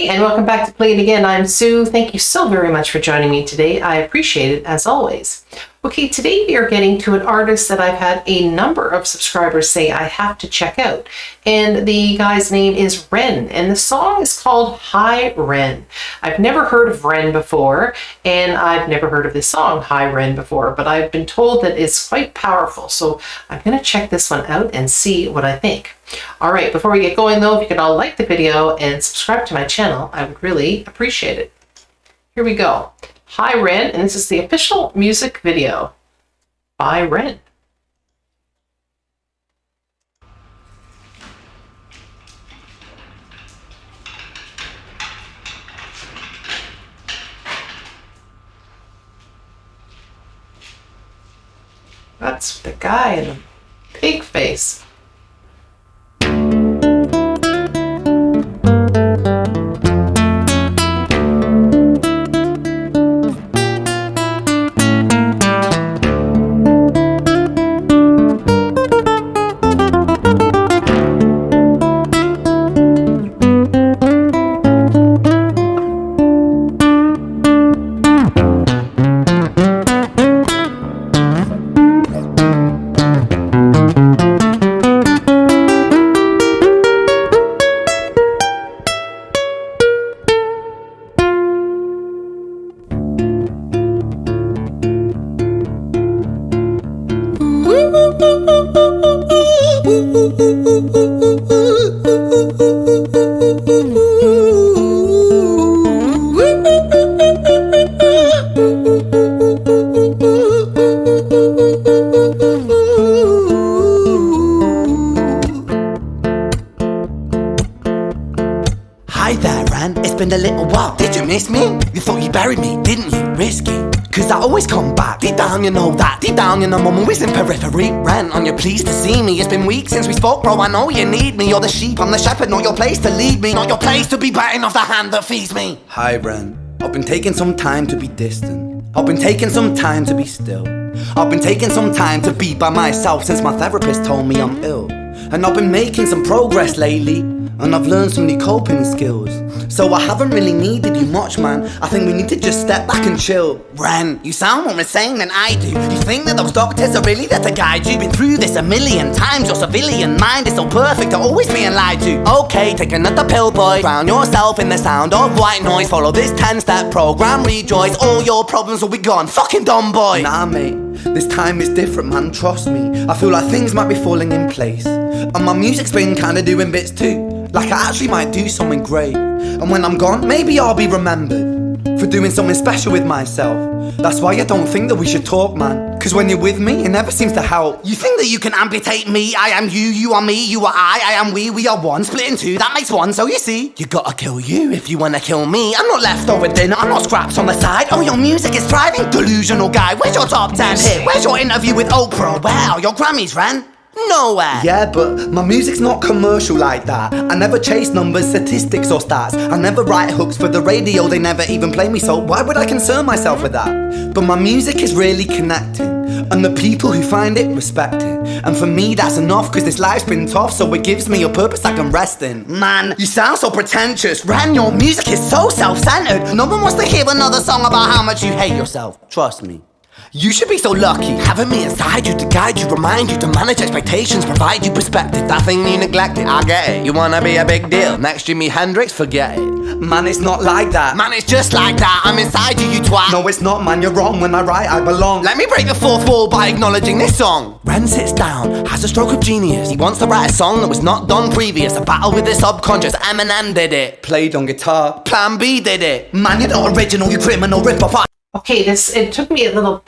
and welcome back to Play It Again. I'm Sue. Thank you so very much for joining me today. I appreciate it as always. Okay, today we are getting to an artist that I've had a number of subscribers say I have to check out. And the guy's name is REN, and the song is called HIREN. I've never heard of REN before, and I've never heard of this song, HIREN, before, but I've been told that it's quite powerful. So I'm going to check this one out and see what I think. All right, before we get going though, if you could all like the video and subscribe to my channel, I would really appreciate it. Here we go. HIREN, and this is the official music video by REN. That's the guy in the pig face. Hi there, Ran. It's been a little while. Did you miss me? You thought you buried me, didn't you? Risky. Cause I always come back. Deep down you know that. Deep down you know I'm always in periphery. Ran, on your pleased to see me. It's been weeks since we spoke, bro. I know you need me. You're the sheep, I'm the shepherd. Not your place to lead me. Not your place to be biting off the hand that feeds me. Hi, Ren. I've been taking some time to be distant. I've been taking some time to be still. I've been taking some time to be by myself since my therapist told me I'm ill. And I've been making some progress lately, and I've learned some new coping skills. So I haven't really needed you much, man. I think we need to just step back and chill. Ren, you sound more insane than I do. You think that those doctors are really there to guide you? Been through this a million times. Your civilian mind is so perfect at always being lied to. Okay, take another pill, boy. Drown yourself in the sound of white noise. Follow this 10-step program, rejoice. All your problems will be gone. Fucking dumb boy. Nah, mate. This time is different, man. Trust me. I feel like things might be falling in place. And my music's been kinda doing bits too. Like I actually might do something great. And when I'm gone, maybe I'll be remembered for doing something special with myself. That's why I don't think that we should talk, man. Cause when you're with me, it never seems to help. You think that you can amputate me? I am you, you are me, you are I am we are one. Split in two, that makes one, so you see. You gotta kill you if you wanna kill me. I'm not leftover dinner, I'm not scraps on the side. Oh, your music is thriving, delusional guy. Where's your top 10 hit? Where's your interview with Oprah? Where are your Grammys, Ren? Nowhere. Yeah, but my music's not commercial like that. I never chase numbers, statistics or stats. I never write hooks for the radio, they never even play me, so why would I concern myself with that? But my music is really connecting, and the people who find it respect it. And for me that's enough, cause this life's been tough, so it gives me a purpose I can rest in. Man, you sound so pretentious. Ren, your music is so self-centered. No one wants to hear another song about how much you hate yourself. Trust me. You should be so lucky, having me inside you to guide you, remind you to manage expectations, provide you perspective. That thing you neglected, I get it. You wanna be a big deal, next Jimi Hendrix, forget it. Man, it's not like that. Man, it's just like that, I'm inside you, you twat. No, it's not, man, you're wrong. When I write, I belong. Let me break the fourth wall by acknowledging this song. Ren sits down, has a stroke of genius. He wants to write a song that was not done previous. A battle with the subconscious, Eminem did it. Played on guitar. Plan B did it. Man, you're not original, you criminal rip-off. Okay, it took me a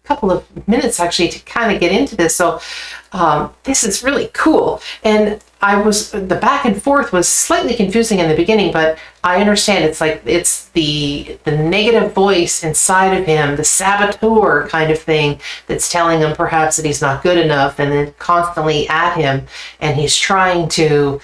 couple of minutes actually to kind of get into this. So this is really cool. And the back and forth was slightly confusing in the beginning, but I understand it's the negative voice inside of him, the saboteur kind of thing that's telling him perhaps that he's not good enough, and then constantly at him, and he's trying to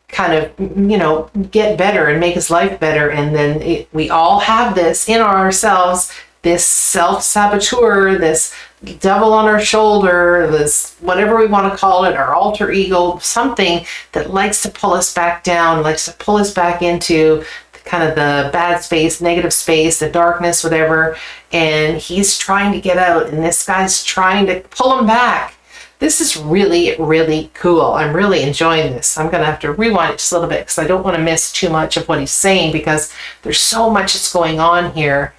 kind of, get better and make his life better. And then we all have this in ourselves, this self-saboteur, this devil on our shoulder, this whatever we want to call it, our alter ego, something that likes to pull us back down, likes to pull us back into kind of the bad space, negative space, the darkness, whatever. And he's trying to get out, and this guy's trying to pull him back. This is really, really cool. I'm really enjoying this. I'm going to have to rewind it just a little bit because I don't want to miss too much of what he's saying because there's so much that's going on here.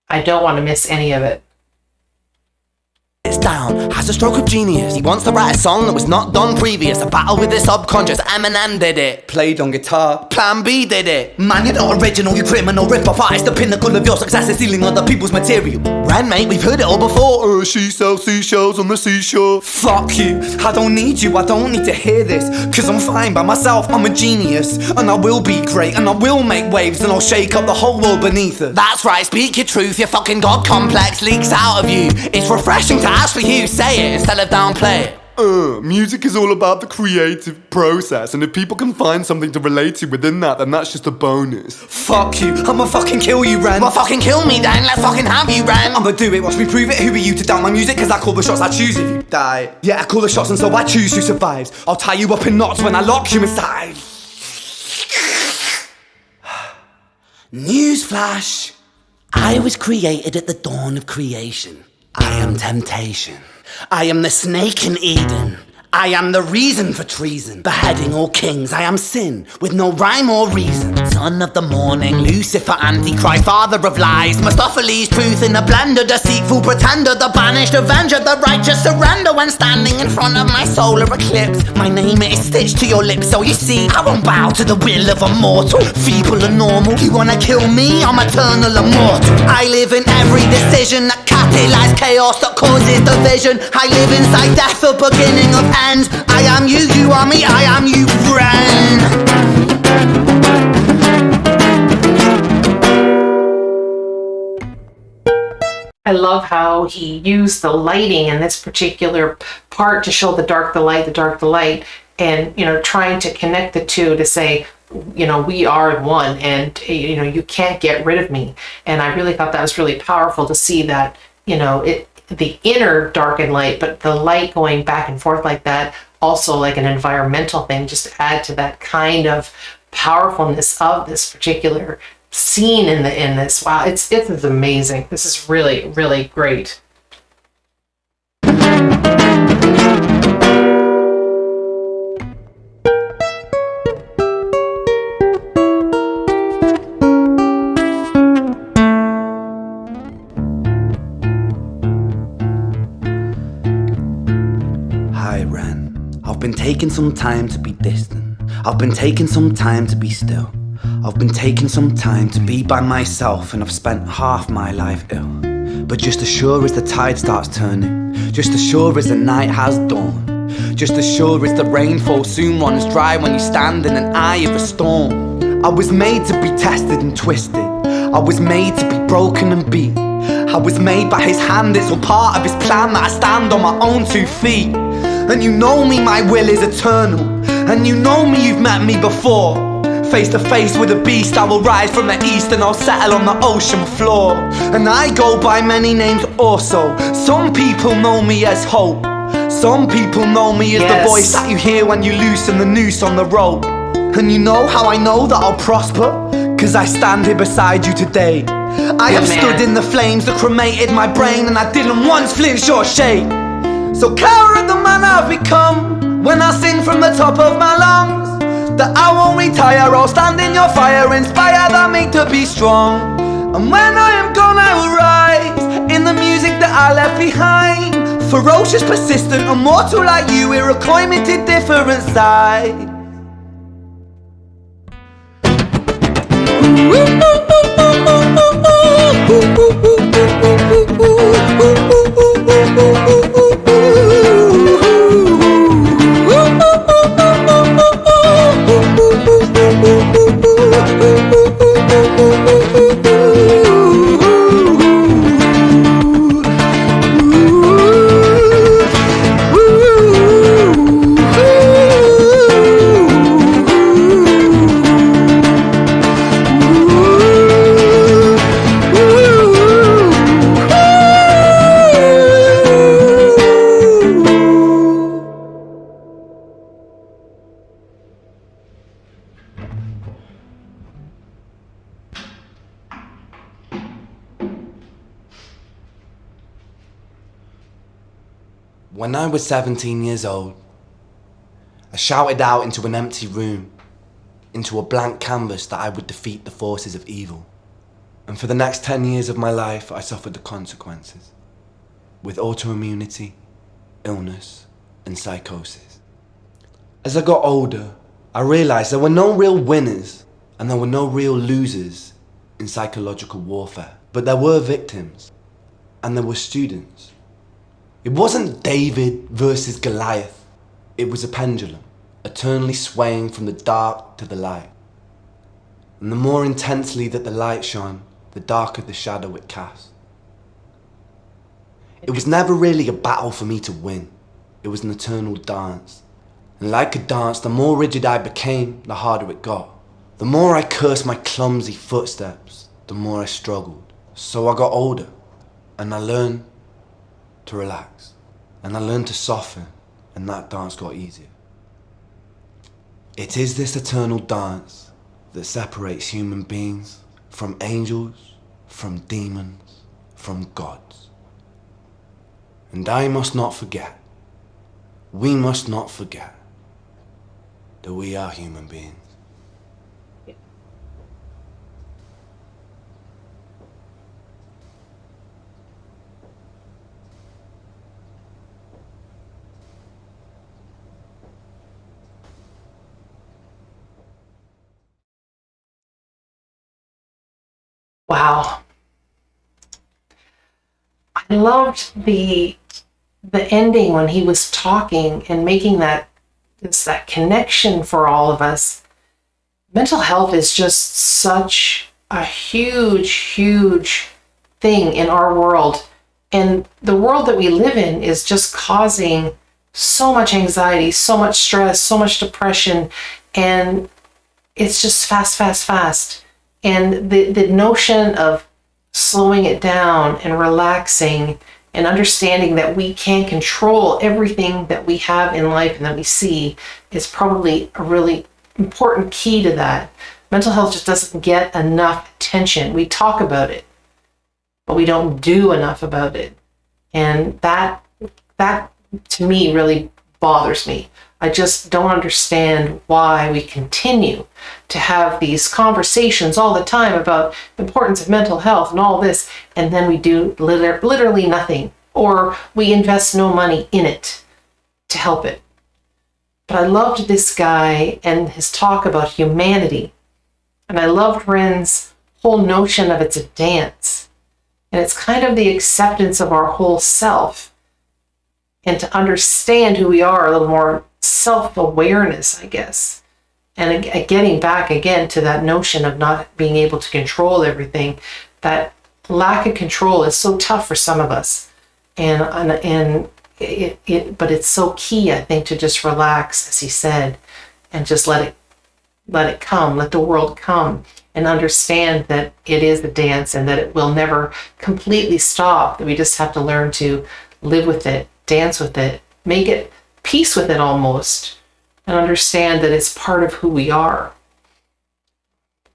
I don't want to miss any of it. It's down, has a stroke of genius. He wants to write a song that was not done previous. A battle with the subconscious, Eminem did it. Played on guitar. Plan B did it. Man, you're not original, you criminal rip-off artist. The pinnacle of your success is stealing other people's material. Ren, mate, we've heard it all before. She sells seashells on the seashore. Fuck you, I don't need you, I don't need to hear this. Cause I'm fine by myself, I'm a genius. And I will be great, and I will make waves. And I'll shake up the whole world beneath us. That's right, speak your truth, your fucking god complex leaks out of you. It's refreshing to actually hear you say it instead of downplay it. Music is all about the creative process, and if people can find something to relate to within that, then that's just a bonus. Fuck you, I'ma fucking kill you, Ren. Well, fucking kill me then, let's fucking have you, Ren. I'ma do it, watch me prove it. Who are you to doubt my music? Cause I call the shots, I choose if you die. Yeah, I call the shots and so I choose who survives. I'll tie you up in knots when I lock you inside. Newsflash. I was created at the dawn of creation. I am temptation. I am the snake in Eden. I am the reason for treason. Beheading all kings, I am sin, with no rhyme or reason. Son of the morning, Lucifer, Antichrist, father of lies. Mustopheles, truth in a blender, deceitful pretender, the banished avenger, the righteous surrender when standing in front of my solar eclipse. My name is stitched to your lips, so you see, I won't bow to the will of a mortal. Feeble and normal, you wanna kill me? I'm eternal immortal. I live in every decision that catalyzes chaos, that causes division. I live inside death, the beginning of end. I am you, you are me, I am you, Ren. I love how he used the lighting in this particular part to show the dark, the light, and, you know, trying to connect the two to say, you know, we are one, and, you know, you can't get rid of me. And I really thought that was really powerful to see that, you know, the inner dark and light, but the light going back and forth like that, also like an environmental thing, just to add to that kind of powerfulness of this particular scene in this. Wow, it is amazing. This is really, really great. Hi, Ren. I've been taking some time to be distant. I've been taking some time to be still. I've been taking some time to be by myself, and I've spent half my life ill. But just as sure as the tide starts turning, just as sure as the night has dawned, just as sure as the rainfall soon runs dry when you stand in an eye of a storm. I was made to be tested and twisted. I was made to be broken and beat. I was made by his hand, it's all part of his plan that I stand on my own 2 feet. And you know me, my will is eternal. And you know me, you've met me before. Face to face with a beast, I will rise from the east and I'll settle on the ocean floor. And I go by many names also. Some people know me as Hope. Some people know me as the voice that you hear when you loosen the noose on the rope. And you know how I know that I'll prosper? Cause I stand here beside you today. I have stood in the flames that cremated my brain, and I didn't once flinch or shake. So care of the man I've become when I sing from the top of my lungs, that I won't retire, I'll stand in your fire, inspired by me to be strong. And when I am gone I will rise in the music that I left behind. Ferocious, persistent, immortal like you, we're a climate different side. When I was 17 years old, I shouted out into an empty room, into a blank canvas, that I would defeat the forces of evil. And for the next 10 years of my life, I suffered the consequences, with autoimmunity, illness, and psychosis. As I got older, I realized there were no real winners and there were no real losers in psychological warfare. But there were victims and there were students. It wasn't David versus Goliath. It was a pendulum, eternally swaying from the dark to the light. And the more intensely that the light shone, the darker the shadow it cast. It was never really a battle for me to win. It was an eternal dance. And like a dance, the more rigid I became, the harder it got. The more I cursed my clumsy footsteps, the more I struggled. So I got older, and I learned to relax, and I learned to soften, and that dance got easier. It is this eternal dance that separates human beings from angels, from demons, from gods. And I must not forget, we must not forget, that we are human beings. Wow. I loved the ending when he was talking and making that connection for all of us. Mental health is just such a huge thing in our world. And the world that we live in is just causing so much anxiety, so much stress, so much depression, and it's just fast. And the notion of slowing it down and relaxing and understanding that we can't control everything that we have in life and that we see is probably a really important key to that. Mental health just doesn't get enough attention. We talk about it, but we don't do enough about it. And that to me really bothers me. I just don't understand why we continue to have these conversations all the time about the importance of mental health and all this, and then we do literally nothing, or we invest no money in it to help it. But I loved this guy and his talk about humanity, and I loved REN's whole notion of it's a dance, and it's kind of the acceptance of our whole self, and to understand who we are, a little more self-awareness, I guess. And getting back again to that notion of not being able to control everything. That lack of control is so tough for some of us. But it's so key, I think, to just relax, as he said, and just let it come, let the world come, and understand that it is a dance and that it will never completely stop, that we just have to learn to live with it, dance with it, make it peace with it almost, and understand that it's part of who we are.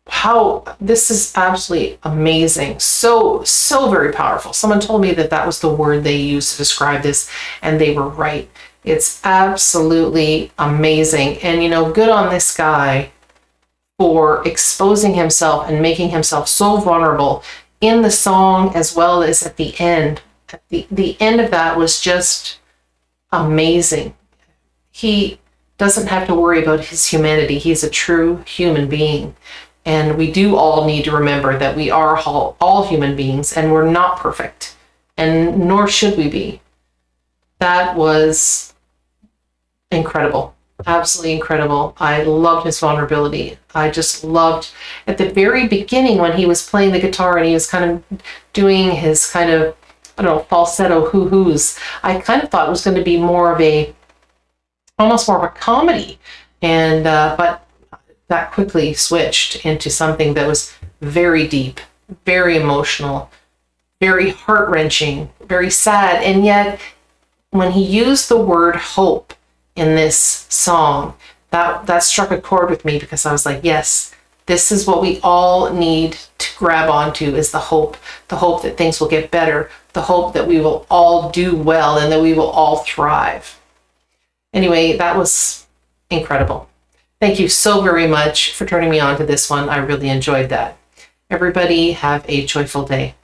How this is absolutely amazing. So very powerful. Someone told me that was the word they used to describe this, and they were right. It's absolutely amazing. And good on this guy for exposing himself and making himself so vulnerable in the song as well as at the end. The end of that was just amazing. He doesn't have to worry about his humanity. He's a true human being. And we do all need to remember that we are all human beings, and we're not perfect, and nor should we be. That was incredible. Absolutely incredible. I loved his vulnerability. I just loved at the very beginning when he was playing the guitar and he was kind of doing his kind of, falsetto hoo-hoos. I kind of thought it was going to be almost more of a comedy. And, but that quickly switched into something that was very deep, very emotional, very heart-wrenching, very sad. And yet, when he used the word hope in this song, that struck a chord with me, because I was like, yes, this is what we all need to grab onto, is the hope that things will get better the hope that we will all do well and that we will all thrive. Anyway, that was incredible. Thank you so very much for turning me on to this one. I really enjoyed that. Everybody have a joyful day.